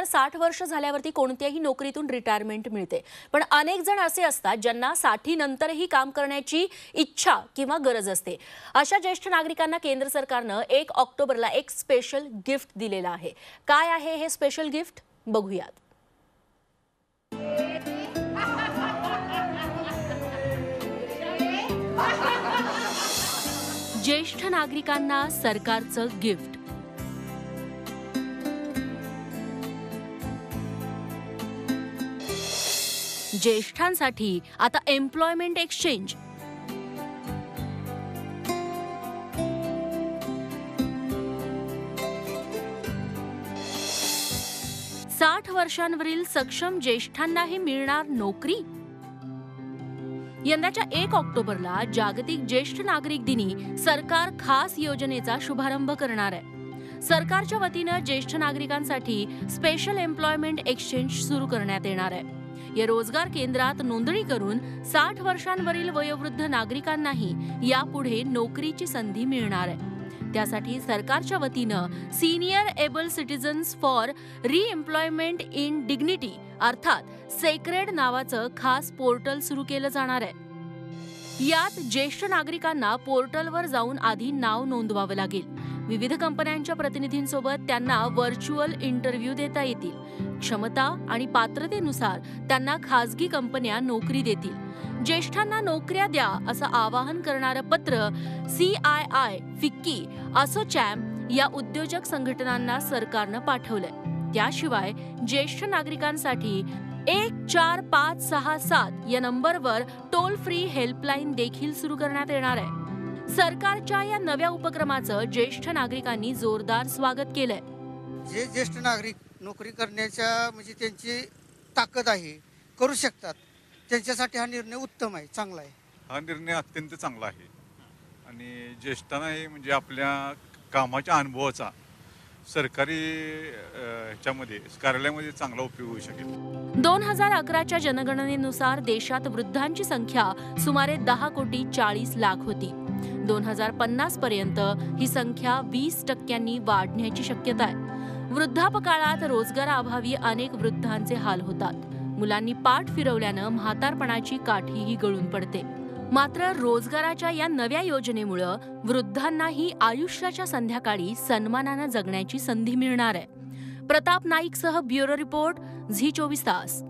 तर 60 वर्ष झाल्यावरती कोणत्याही नोकरीतून रिटायरमेंट मिळते। पण अनेक जण असे असतात ज्यांना 60 नंतरही काम करण्याची इच्छा किंवा गरज असते। अशा ज्येष्ठ नागरिकांना केंद्र सरकारने 1 ऑक्टोबरला एक स्पेशल गिफ्ट दिलेलं आहे। काय आहे हे स्पेशल गिफ्ट बघूयात। ज्येष्ठ नागरिकांना सरकारचं गिफ्ट। ज्येष्ठांसाठी आता एम्प्लॉयमेंट एक्सचेंज। साठ वर्षांवरील सक्षम ज्येष्ठांनाही मिळणार नोकरी। यंदाच्या 1 ऑक्टोबरला जागतिक ज्येष्ठ नागरिक दिनी सरकार खास योजनेचा शुभारंभ करणार आहे। सरकारच्या वतीने ज्येष्ठ नागरिकांसाठी स्पेशल एम्प्लॉयमेंट एक्सचेंज सुरू करण्यात येणार आहे। या रोजगार केंद्रात नोंदणी करून 60 वर्षांवरील वयोवृद्ध नागरिकांनाही यापुढे नोकरीची संधी मिळणार आहे। त्यासाठी सरकारच्या वतीने senior able citizens for reemployment in dignity अर्थात सेक्रेड नावाचं खास पोर्टल सुरू केलं जाणार आहे। यात ज्येष्ठ नागरिकांना पोर्टलवर जाऊन आधी नाव नोंदवावं लागेल। विविध कंपन्यांच्या प्रतिनिधींसोबत त्यांना व्हर्च्युअल इंटरव्ह्यू देता येतील। क्षमता आणि पात्रतेनुसार त्यांना खासगी कंपन्या नोकरी देतील। ज्येष्ठांना नोकऱ्या द्या असं आवाहन करणारं पत्र CII, फिक्की, असोचॅम या उद्योजक संघटनांना सरकारनं पाठवलंय। त्याशिवाय ज्येष्ठ नागरिकांसाठी 14567 या नंबरवर टोल फ्री हेल्पलाईन देखील सुरू करण्यात येणार आहे। सरकारच्या या नव्या उपक्रमाचं ज्येष्ठ नागरिकांनी जोरदार स्वागत केलंय। जे ज्येष्ठ नागरिक नोकरी करण्याच्या म्हणजे त्यांची ताकद आहे, करू शकतात, त्यांच्यासाठी हा निर्णय उत्तम आहे, चांगला आहे। हा निर्णय अत्यंत चांगला आहे आणि ज्येष्ठांनाही म्हणजे आपल्या कामाच्या अनुभवाचा सरकारी ह्याच्यामध्ये कार्यालयामध्ये चांगला उपयोग होऊ शकेल। 2011च्या जनगणनेनुसार देशात वृद्धांची संख्या सुमारे 10,40,00,000 होती। 2050 पर्यंत ही संख्या 20% वाढण्याची शक्यता आहे। वृद्धापकाळात रोजगाराअभावी अनेक वृद्धांचे हाल होतात। मुलांनी पाठ फिरवल्यानं म्हातारपणाची काठीही गळून पडते। मात्र रोजगाराच्या या नव्या योजनेमुळे वृद्धांनाही आयुष्याच्या संध्याकाळी सन्मानाने जगण्याची संधी मिळणार आहे। प्रताप नाईकसह ब्युरो रिपोर्ट झी24 तास।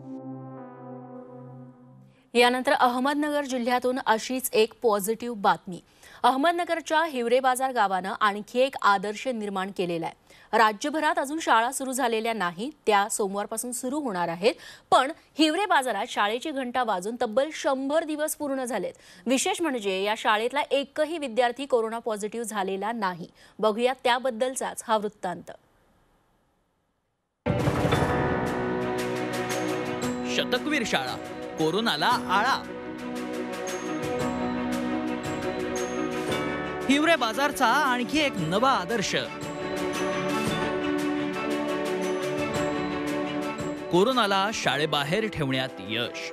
यानंतर अहमदनगर जिल्ह्यातून अशीच एक पॉझिटिव्ह बातमी। अहमदनगरच्या हिवरे बाजार गावानं आणखी एक आदर्श निर्माण केलेला आहे। राज्यभरात अजून शाळा सुरू झालेल्या नाहीत, त्या सोमवारपासून सुरू होणार आहेत। पण हिवरे बाजारात शाळेची घंटा वाजून तब्बल 100 दिवस पूर्ण झालेत। विशेष म्हणजे या शाळेतला एकही विद्यार्थी कोरोना पॉझिटिव्ह झालेला नाही। बघूया त्याबद्दलचाच हा वृत्तांत। शतकवीर शाळा, कोरोनाला आळा। हिवरे बाजारचा आणखी एक नवा आदर्श। कोरोनाला शाळेबाहेर ठेवण्यात यश।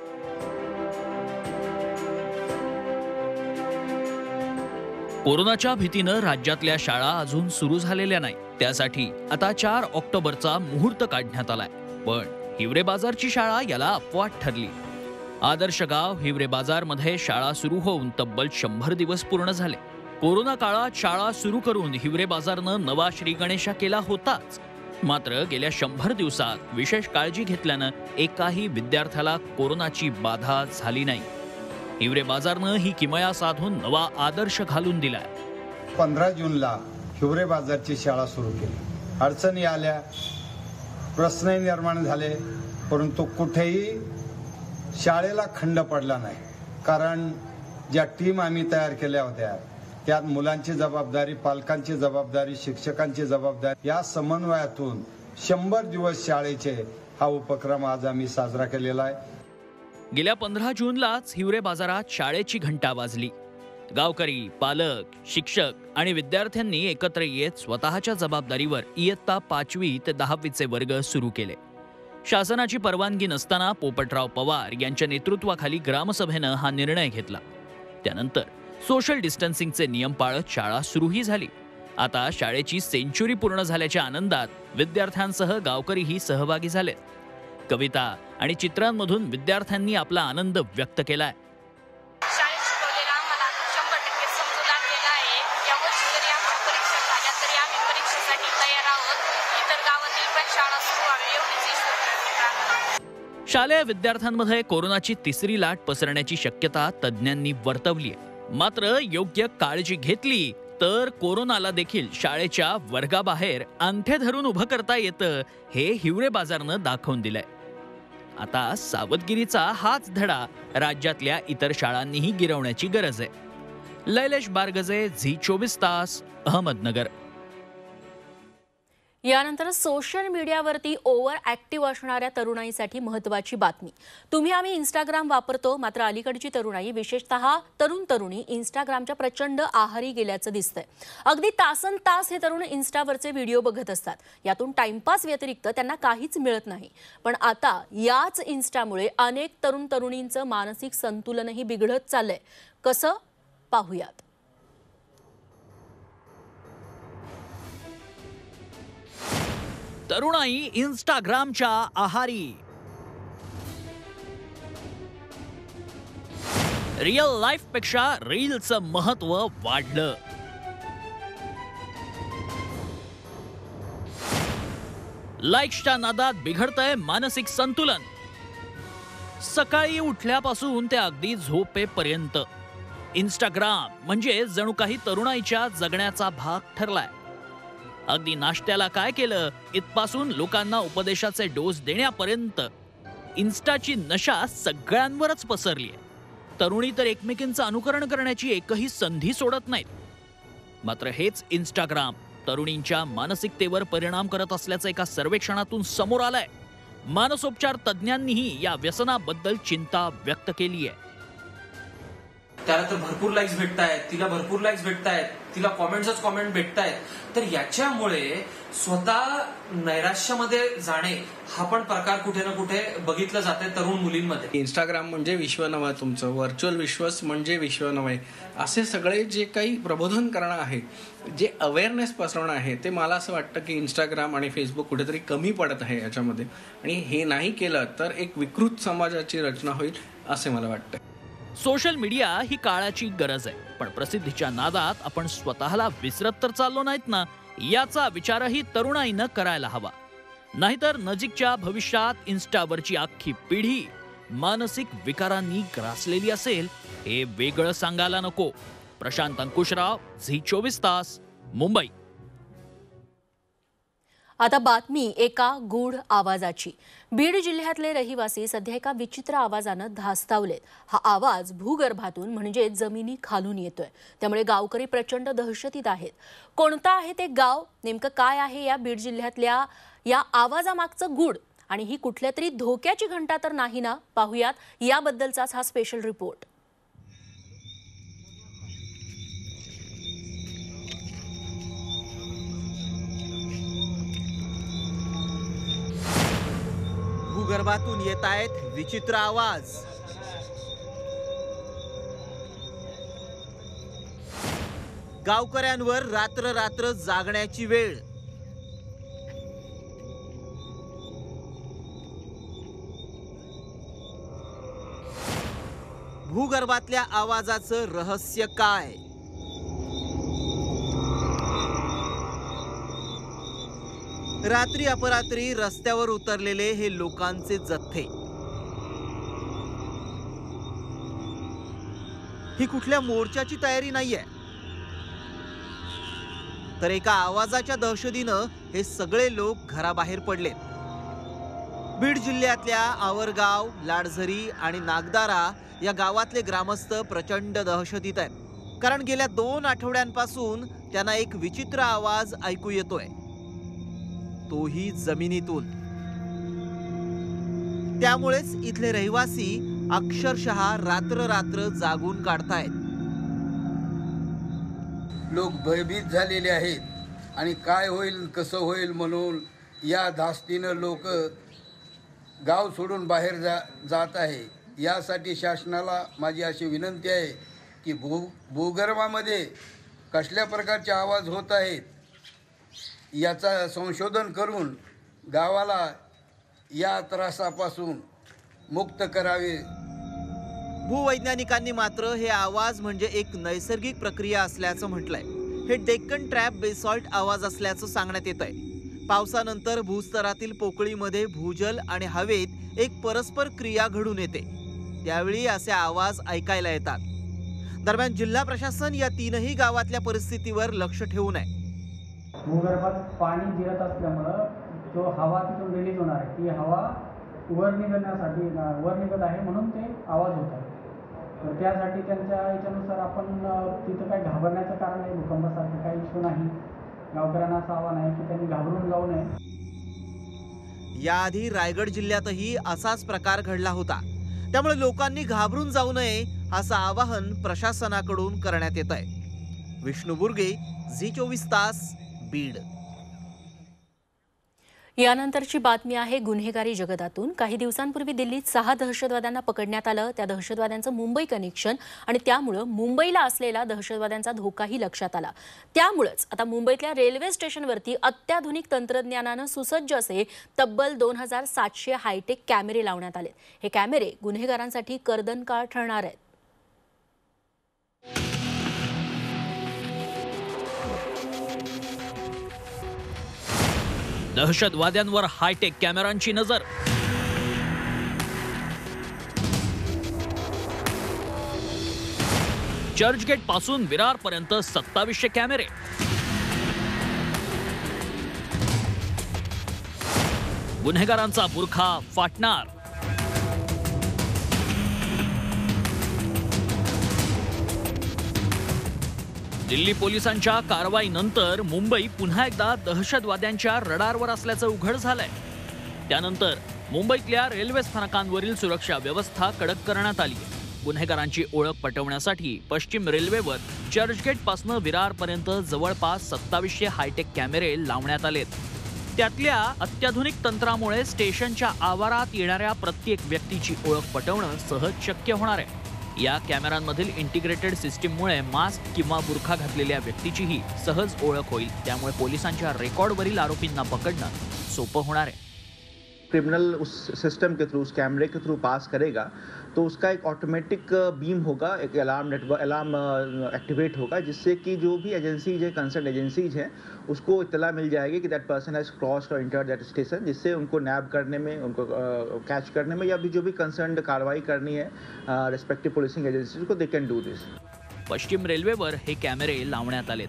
कोरोनाच्या भीतीनं राज्यातल्या शाळा अजून सुरू झालेल्या नाही। त्यासाठी आता 4 ऑक्टोबरचा मुहूर्त काढण्यात आलाय। पण हिवरे बाजारची शाळा याला अपवाद ठरली। आदर्श गाव हिवरे बाजार मध्ये शाळा सुरू होऊन तब्बल 100 दिवस पूर्ण झाले। कोरोना काळात शाळा सुरू करून हिवरे बाजारनं नवा श्री गणेशा केला होताच। मात्र गेल्या 100 दिवसात विशेष काळजी घेतल्यानं एकाही विद्यार्थ्याला कोरोनाची बाधा झाली नाही। हिवरे बाजारनं ही किमया साधून नवा आदर्श घालून दिलाय। 15 जूनला हिवरे बाजारची शाळा सुरू केली। अडचणी आल्या, प्रश्नही निर्माण झाले, परंतु कुठेही शाळेला खंड पडला नाही। कारण ज्या टीम आम्ही तयार केल्या होत्या त्यात मुलांची जबाबदारी, पालकांची जबाबदारी, शिक्षकांची जबाबदारी या समन्वयातून 100 दिवस शाळेचे हा उपक्रम आज आम्ही साजरा केलेला आहे। गेल्या 15 जूनलाच हिवरे बाजारात शाळेची घंटा वाजली। गावकरी, पालक, शिक्षक आणि विद्यार्थ्यांनी एकत्र येत स्वतःच्या जबाबदारीवर इयत्ता 5वी ते 10वीचे वर्ग सुरू केले। शासनाची परवानगी नसताना पोपटराव पवार यांच्या नेतृत्वाखाली ग्रामसभेनं हा निर्णय घेतला। त्यानंतर सोशल डिस्टन्सिंगचे नियम पाळत शाळा सुरूही झाली। आता शाळेची सेंचुरी पूर्ण झाल्याच्या आनंदात विद्यार्थ्यांसह गावकरीही सहभागी झालेत. कविता आणि चित्रांमधून विद्यार्थ्यांनी आपला आनंद व्यक्त केलाय. शाळेत शिकवलेलं आम्हाला 100% समजू लागलेलं आहे. यावर्षी जरी आम्हाला परीक्षा झाल्या तरी आम्ही परीक्षेसाठी तयार आहोत. इतर गावातील पण शाळा सुरू व्हावी एवढीच ईश्वराची प्रार्थना. शालेय विद्यार्थ्यांमध्ये कोरोनाची तिसरी लाट पसरण्याची शक्यता तज्ज्ञांनी वर्तवली आहे. मात्र योग्य काळजी घेतली तर कोरोनाला देखील शाळेच्या वर्गाबाहेर अंगठे धरून उभं करता येतं, हे हिवरे बाजारनं दाखवून दिलंय. आता सावधगिरीचा हाच धडा राज्यातल्या इतर शाळांनीही गिरवण्याची गरज आहे. लैलेश बारगजे, झी24 तास, अहमदनगर. यानंतर सोशल मीडियावरती ओव्हर ॲक्टिव्ह असणाऱ्या तरुणाईसाठी महत्त्वाची बातमी. तुम्ही आम्ही इंस्टाग्राम वापरतो, मात्र अलीकडची तरुणाई, विशेषतः तरुणी इंस्टाग्रामच्या प्रचंड आहारी गेल्याचं दिसतंय. अगदी तासनतास हे तरुण इन्स्टावरचे व्हिडिओ बघत असतात. यातून टाइमपास व्यतिरिक्त त्यांना काहीच मिळत नाही. पण आता याच इन्स्टामुळे अनेक तरुणींचं मानसिक संतुलनही बिघडत चाललंय. कसं, पाहूयात. तरुणाई इंस्टाग्रामच्या आहारी. रिअल लाईफ पेक्षा रीलचं महत्व वाढलं. लाईक्सच्या नादात बिघडतंय मानसिक संतुलन. सकाळी उठल्यापासून ते अगदी झोपेपर्यंत इंस्टाग्राम म्हणजे जणू काही तरुणाईच्या जगण्याचा भाग ठरलाय. अगदी नाश्त्याला काय केलं इथपासून लोकांना उपदेशाचे डोस देण्यापर्यंत इन्स्टाची नशा सगळ्यांवरच पसरली आहे. तरुणी तर एकमेकींचं अनुकरण करण्याची एकही संधी सोडत नाहीत. मात्र हेच इंस्टाग्राम तरुणींच्या मानसिकतेवर परिणाम करत असल्याचं एका सर्वेक्षणातून समोर आलंय. मानसोपचार तज्ज्ञांनीही या व्यसनाबद्दल चिंता व्यक्त केली आहे. त्याला तर भरपूर लाईक्स भेटतायत, तिला भरपूर लाईक्स भेटतायत, तिला कॉमेंट्सच कॉमेंट भेटतायत. तर याच्यामुळे स्वतः नैराश्यामध्ये जाणे हा पण प्रकार कुठे ना कुठे बघितला जाते तरुण मुलींमध्ये. इंस्टाग्राम म्हणजे विश्व नवं, तुमचं व्हर्च्युअल विश्वस म्हणजे विश्व नवं. असे सगळे जे काही प्रबोधन करणं आहे, जे अवेअरनेस पसरवणं आहे, ते मला असं वाटतं की इंस्टाग्राम आणि फेसबुक कुठेतरी कमी पडत आहे याच्यामध्ये. आणि हे नाही केलं तर एक विकृत समाजाची रचना होईल असे मला वाटतं. सोशल मीडिया ही काळाची गरज आहे, पण प्रसिद्धीच्या नादात आपण स्वतःला विसरत तर चाललो नाहीत ना, याचा विचारही तरुणाईनं करायला हवा. नाहीतर नजीकच्या भविष्यात इन्स्टावरची अख्खी पिढी मानसिक विकारांनी ग्रासलेली असेल, हे वेगळं सांगायला नको. प्रशांत अंकुशराव, झी24 तास, मुंबई. आता बातमी एका गूढ आवाजाची. बीड जिल्ह्यातले रहिवासी सध्या एका विचित्र आवाजानं धास्तावलेत. हा आवाज भूगर्भातून म्हणजे जमिनी खालून येतोय. त्यामुळे गावकरी प्रचंड दहशतीत आहेत. कोणतं आहे ते गाव, नेमकं काय आहे या बीड जिल्ह्यातल्या या आवाजामागचं गूढ, आणि ही कुठल्या तरी धोक्याची घंटा तर नाही ना? पाहूयात याबद्दलचाच हा स्पेशल रिपोर्ट. भूगर्भातून येत आहेत विचित्र आवाज. गावकऱ्यांवर रात्र रात्र जागण्याची वेळ. भूगर्भातल्या आवाजाचं रहस्य काय? रात्री अपरात्री रस्त्यावर उतरलेले हे लोकांचे जथ्थे. ही कुठल्या मोर्चाची तयारी नाहीये, तर एका आवाजाच्या दहशतीनं हे सगळे लोक घराबाहेर पडले. बीड जिल्ह्यातल्या आवरगाव, लाडझरी आणि नागदारा या गावातले ग्रामस्थ प्रचंड दहशतीत आहेत. कारण गेल्या 2 आठवड्यांपासून त्यांना एक विचित्र आवाज ऐकू येतोय, तोही जमिनीतून. त्यामुळेच इथले रहिवासी अक्षरशः रात्र रात्र जागून काढतायत. लोक भयभीत झालेले आहेत आणि काय होईल कसं होईल म्हणून या धास्तीनं लोक गाव सोडून बाहेर जात आहे. यासाठी शासनाला माझी अशी विनंती आहे की भूगर्भामध्ये कसल्या प्रकारचे आवाज होत आहेत याचा संशोधन करून गावाला या त्रासापासून मुक्त करावे। भूवैज्ञानिकांनी मात्र हे आवाज म्हणजे एक नैसर्गिक प्रक्रिया असल्याचं म्हटलंय। हे डेक्कन ट्रॅप बेसॉल्ट आवाज असल्याचं सांगण्यात येत आहे। पावसानंतर भूस्तरातील पोकळीमध्ये भूजल आणि हवेत एक परस्पर क्रिया घडून येते, त्यावेळी असे आवाज ऐकायला येतात। दरम्यान जिल्हा प्रशासन या तीनही गावातल्या परिस्थितीवर लक्ष ठेवून आहे। भूगर्भात पाणी जिरत असल्यामुळं जो हवा तिथून रिलीज होणार आहे ती हवा वर निघत आहे म्हणून ते आवाज होतात। तर त्यासाठी त्यांच्या याच्यानुसार आपण तिथं काही घाबरण्याचं कारण नाही, भूकंपासारखं काही इश्यू नाही। गावकऱ्यांना असं आव्हान आहे की त्यांनी घाबरून जाऊ नये। याआधी रायगड जिल्ह्यातही असाच प्रकार घडला होता, त्यामुळे लोकांनी घाबरून जाऊ नये असं आवाहन प्रशासनाकडून करण्यात येत आहे। विष्णू बुर्गे, झी24 तास, बीड। यानंतरची बातमी आहे गुन्हेगारी जगतातून। काही दिवसांपूर्वी दिल्लीत 6 दहशतवाद्यांना पकडण्यात आलं। त्या दहशतवाद्यांचं मुंबई कनेक्शन आणि त्यामुळे मुंबईला असलेला दहशतवाद्यांचा धोकाही लक्षात आला। त्यामुळेच आता मुंबईतल्या रेल्वे स्टेशनवरती अत्याधुनिक तंत्रज्ञानानं सुसज्ज असे तब्बल 2700 हायटेक कॅमेरे लावण्यात आले। हे कॅमेरे गुन्हेगारांसाठी कर्दनकाळ ठरणार आहेत। दहशतवाद्यांवर हायटेक कॅमेरांची नजर। चर्चगेट पासून विरार पर्यंत 2700 कॅमेरे। गुन्हेगारांचा बुरखा फाटणार। दिल्ली पोलिसांच्या कारवाईनंतर मुंबई पुन्हा एकदा दहशतवाद्यांच्या रडारवर असल्याचं उघड झालंय। त्यानंतर मुंबईतल्या रेल्वे स्थानकांवरील सुरक्षा व्यवस्था कडक करण्यात आली। गुन्हेगारांची ओळख पटवण्यासाठी पश्चिम रेल्वेवर चर्चगेट पासून विरार पर्यंत जवळपास 2700 हायटेक कॅमेरे लावण्यात आलेत। त्यातल्या अत्याधुनिक तंत्रामुळे स्टेशनच्या आवारात येणाऱ्या प्रत्येक व्यक्तीची ओळख पटवणं सहज शक्य होणार आहे। या कॅमेऱ्यांमधील इंटिग्रेटेड सिस्टीममुळे मास्क किंवा बुरखा घातलेल्या व्यक्तीचीही सहज ओळख होईल। त्यामुळे पोलिसांच्या रेकॉर्डवरील आरोपींना पकडणं सोपं होणार आहे। क्रिमिनल उस सिस्टम के थ्रू, उस कैमरे के थ्रू पास करेगा तो उसका एक ऑटोमेटिक बीम होगा, एक अलार्म एक्टिवेट होगा, जिससे कि जो भी एजेंसीज है, कंसर्न एजेंसीज हैं, उसको इत्तला मिल जाएगी कि दैट पर्सन हैज क्रॉस्ड और एंटर्ड दैट स्टेशन, जिससे उनको नैब करने में, उनको कैच करने में या भी जो भी कंसर्न कार्रवाई करनी है रिस्पेक्टिव पुलिसिंग एजेंसीज को, दे कैन डू दिस। पश्चिम रेल्वेवर हे कॅमेरे लावण्यात आलेत।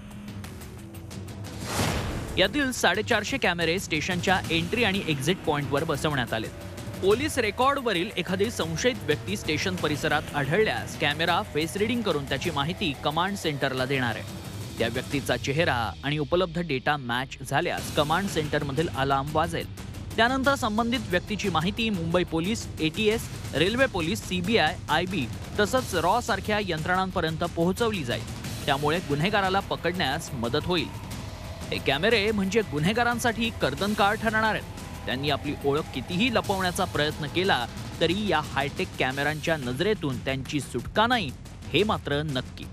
यातील 450 कॅमेरे स्टेशनच्या एंट्री आणि एक्झिट पॉइंटवर बसवण्यात आलेत। पोलीस रेकॉर्डवरील एखादी संशयित व्यक्ती स्टेशन परिसरात आढळल्यास कॅमेरा फेस रीडिंग करून त्याची माहिती कमांड सेंटरला देणार आहे। त्या व्यक्तीचा चेहरा आणि उपलब्ध डेटा मॅच झाल्यास कमांड सेंटरमधील अलार्म वाजेल। त्यानंतर संबंधित व्यक्तीची माहिती Mumbai police, ATS, railway police, CBI, IB तसंच रॉ सारख्या यंत्रणांपर्यंत पोहोचवली जाईल। त्यामुळे गुन्हेगाराला पकडण्यास मदत होईल। हे कॅमेरे म्हणजे गुन्हेगारांसाठी कर्दनकाळ ठरणार आहेत। त्यांनी आपली ओळख कितीही लपवण्याचा प्रयत्न केला तरी या हायटेक कॅमेऱ्यांच्या नजरेतून त्यांची सुटका नाही, हे मात्र नक्की।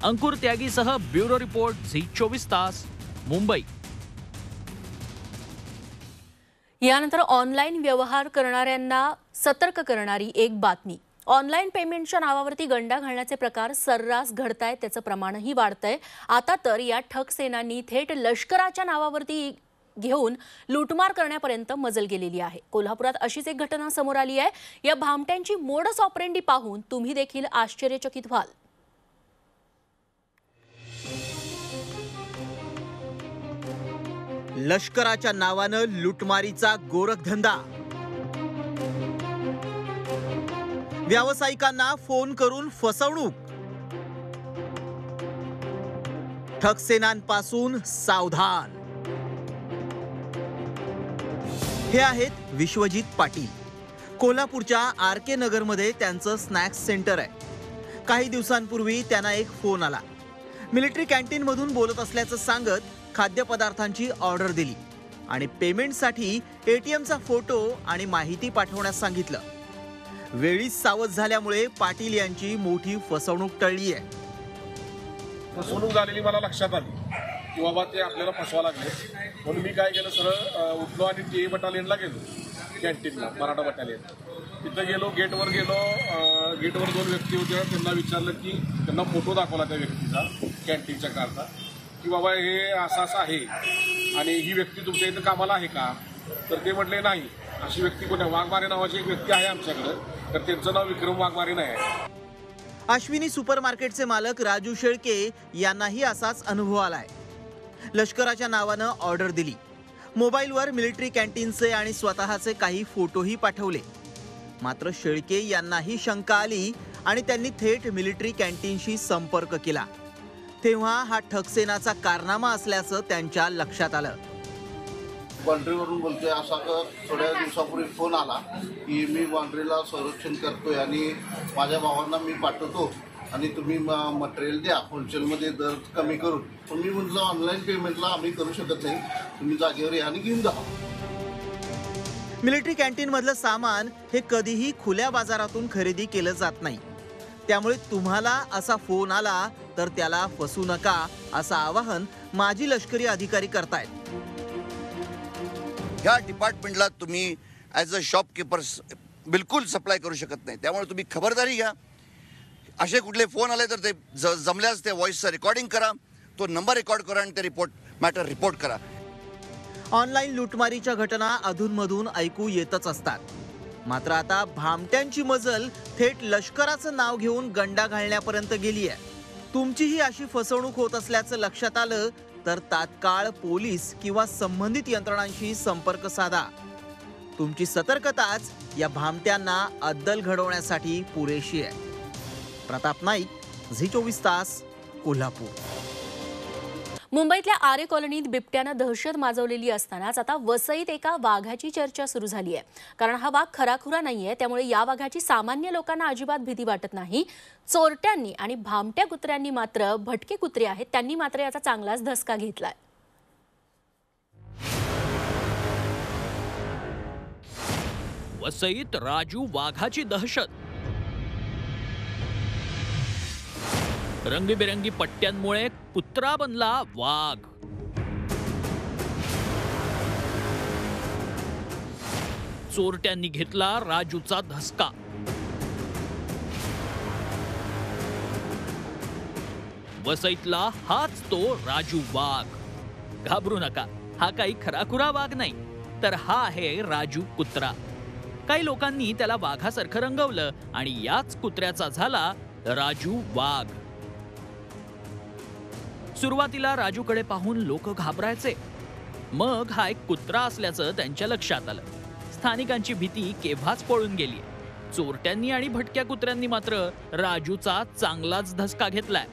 अंकुर त्यागीसह ब्युरो रिपोर्ट, झी24 तास, मुंबई। यानंतर ऑनलाईन व्यवहार करणाऱ्यांना सतर्क करणारी एक बातमी। ऑनलाईन पेमेंटच्या नावावरती गंडा घालण्याचे प्रकार सर्रास घडतायत, त्याचं प्रमाणही वाढतंय। आता तर या ठग सेनांनी थेट लष्कराच्या नावावरती घेऊन लूटमार करण्यापर्यंत मजल गेलेली आहे। कोल्हापुरात अशीच एक घटना समोर आली आहे। या भामट्यांची मोडस ऑपरेंडी पाहून तुम्ही देखील आश्चर्यचकित व्हाल। लष्कराच्या नावानं लूटमारीचा गोरखधंदा। व्यावसायिकांना फोन करून फसवणूक। ठगसेनांपासून सावधान। हे आहेत विश्वजित पाटील। कोल्हापूरच्या RK नगरमध्ये त्यांचं स्नॅक्स सेंटर आहे। काही दिवसांपूर्वी त्यांना एक फोन आला। मिलिटरी कॅन्टीन मधून बोलत असल्याचं सांगत खाद्यपदार्थांची ऑर्डर दिली आणि पेमेंटसाठी ATMचा फोटो आणि माहिती पाठवण्यास सांगितलं। वेळीच सावध झाल्यामुळे पाटील यांची मोठी फसवणूक टळली आहे। फसवणूक झालेली मला लक्षात आली की बाबा ते आपल्याला फसवा लागले. म्हणून मी काय केलं, सरळ उठलो आणि TA बटालियनला गेलो, कॅन्टीनला, मराठा बटालियन. तिथं गेलो, गेटवर 2 व्यक्ती होत्या. त्यांना विचारलं की, त्यांना फोटो दाखवला त्या व्यक्तीचा, कॅन्टीनच्या कारचा, की बाबा हे असं आहे आणि ही व्यक्ती तुमच्या इथं कामाला आहे का? तर ते म्हटले नाही. अशी व्यक्ती कोण आहे? वाघमारे नावाची एक व्यक्ती आहे आमच्याकडे, तर त्यांचं नाव विक्रम वाघमारे नाही आहे. अश्विनी सुपरमार्केटचे मालक राजू शेळके यांनाही असाच अनुभव आलाय. लष्कराच्या नावानं ऑर्डर दिली, मोबाईलवर मिलिटरी कॅन्टीनचे आणि स्वतःचे काही फोटोही पाठवले. मात्र शेळके यांनाही शंका आली आणि त्यांनी थेट मिलिटरी कॅन्टीनशी संपर्क केला. तेव्हा हा ठगसेनाचा कारनामा असल्याचं त्यांच्या लक्षात आलं. बाँड्रीवरून बोलतोय, असा थोड्या दिवसापूर्वी फोन आला की मी बाँड्रीला संरक्षण करतोय आणि माझ्या भावांना मी पाठवतो आणि तुम्ही मटेरियल द्या होलसेलमध्ये दर कमी करून. पण मी म्हटलं ऑनलाईन पेमेंटला आम्ही करू शकत नाही, तुम्ही जागेवर या आणि घेऊन जा. मिलिटरी कॅन्टीनमधलं सामान हे कधीही खुल्या बाजारातून खरेदी केलं जात नाही. त्यामुळे तुम्हाला असा फोन आला तर त्याला फसू नका, असं आवाहन माजी लष्करी अधिकारी करतायत. ह्या डिपार्टमेंटला तुम्ही ॲज अ शॉपकीपर्स बिलकुल सप्लाय करू शकत नाही. त्यामुळे तुम्ही खबरदारी घ्या. असे कुठले फोन आले तर ते जमल्यास ते व्हॉइसचं रेकॉर्डिंग करा, तो नंबर रेकॉर्ड करा आणि ते मॅटर रिपोर्ट करा. ऑनलाईन लुटमारीच्या घटना अधूनमधून ऐकू येतच असतात. मात्र आता भामट्यांची मजल थेट लष्कराचं नाव घेऊन गंडा घालण्यापर्यंत गेली आहे. तुमचीही अशी फसवणूक होत असल्याचं लक्षात आलं तर तात्काळ पोलीस किंवा संबंधित यंत्रणांशी संपर्क साधा. तुमची सतर्कताच या भामट्यांना अद्दल घडवण्यासाठी पुरेशी आहे. प्रताप नाईक, झी24 तास, कोल्हापूर. मुंबईतल्या आरे कॉलनीत बिबट्यानं दहशत माजवलेली असतानाच आता वसईत एका वाघाची चर्चा सुरू झाली आहे. कारण हा वाघ खराखुरा नाहीये, त्यामुळे या वाघाची सामान्य लोकांना अजिबात भीती वाटत नाही. चोरट्यांनी आणि भामट्या कुत्र्यांनी मात्र, भटके कुत्रे आहेत त्यांनी मात्र याचा चांगलाच धसका घेतलाय. वसईत राजू वाघाची दहशत. रंगीबेरंगी पट्ट्यांमुळे कुत्रा बनला वाघ. चोरट्यांनी घेतला राजूचा धसका. वसईतला हाच तो राजू वाघ. घाबरू नका, हा काही खराखुरा वाघ नाही, तर हा आहे राजू कुत्रा. काही लोकांनी त्याला वाघासारखं रंगवलं आणि याच कुत्र्याचा झाला राजू वाघ. सुरुवातीला राजूकडे पाहून लोक घाबरायचे. मग हा एक कुत्रा असल्याचं त्यांच्या लक्षात आलं. स्थानिकांची भीती केव्हाच पळून गेली. चोरट्यांनी आणि भटक्या कुत्र्यांनी मात्र राजूचा चांगलाच धसका घेतलाय.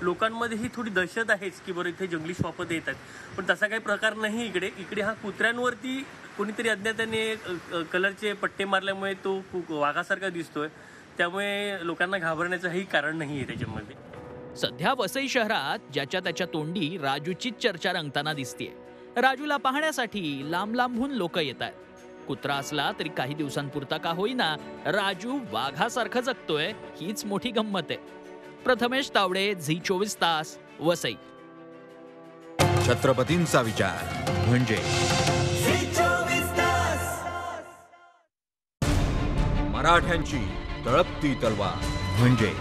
लोकांमध्ये ही थोडी दहशत आहेच की बरं इथे जंगली श्वापद येतात, पण तसा काही प्रकार नाही इकडे. इकडे हा कुत्र्यांवरती कोणीतरी अज्ञाताने कलरचे पट्टे मारल्यामुळे तो वाघासारखा दिसतोय. त्यामुळे लोकांना घाबरण्याचंही कारण नाही आहे त्याच्यामध्ये. सध्या वसई शहरात ज्याच्या त्याच्या तोंडी राजूचीच चर्चा रंगताना दिसतेय. राजूला पाहण्यासाठी लांब लांबहून लोक येत आहेत. कुत्रा असला तरी काही दिवसांपुरता का होईना राजू वाघासारखं जगतोय, हीच मोठी गंमत आहे. प्रथमेश तावडे, झी24 तास, वसई. छत्रपतींचा विचार म्हणजे मराठ्यांची तळपती तलवार म्हणजे